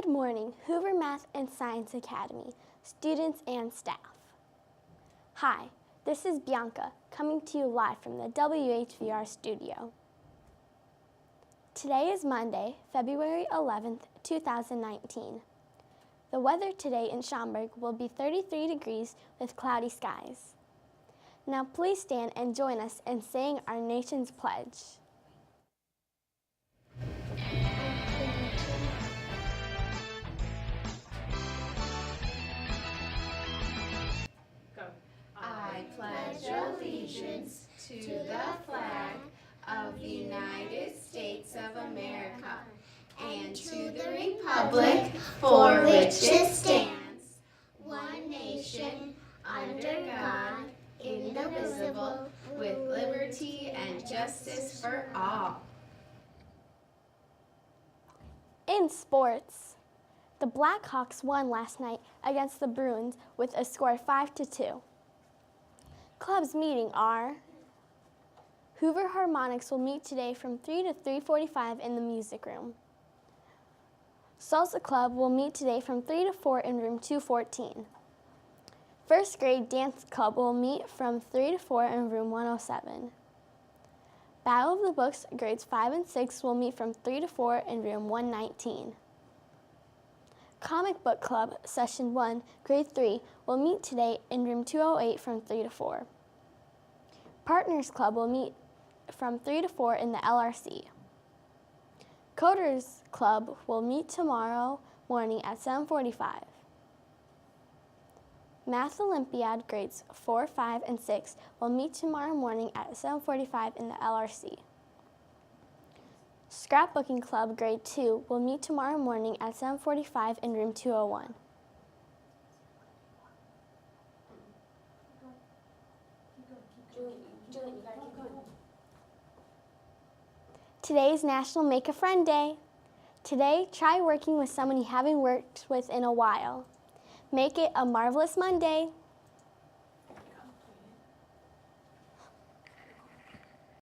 Good morning, Hoover Math and Science Academy, students and staff. Hi, this is Bianca, coming to you live from the WHVR studio. Today is Monday, February 11th, 2019. The weather today in Schaumburg will be 33 degrees with cloudy skies. Now please stand and join us in saying our nation's pledge. I pledge allegiance to the flag of the United States of America and to the republic for which it stands, one nation, under God, indivisible, with liberty and justice for all. In sports, the Blackhawks won last night against the Bruins with a score of 5-2. Clubs meeting are Hoover Harmonics will meet today from 3 to 3:45 in the music room. Salsa Club will meet today from 3 to 4 in room 214. First grade dance club will meet from 3 to 4 in room 107. Battle of the Books grades 5 and 6 will meet from 3 to 4 in room 119. Comic Book Club Session 1, Grade 3, will meet today in room 208 from 3 to 4. Partners Club will meet from 3 to 4 in the LRC. Coders Club will meet tomorrow morning at 7:45. Math Olympiad grades 4, 5, and 6 will meet tomorrow morning at 7:45 in the LRC. Scrapbooking Club Grade 2 will meet tomorrow morning at 7:45 in room 201. Today's National Make a Friend Day. Today, try working with someone you haven't worked with in a while. Make it a marvelous Monday.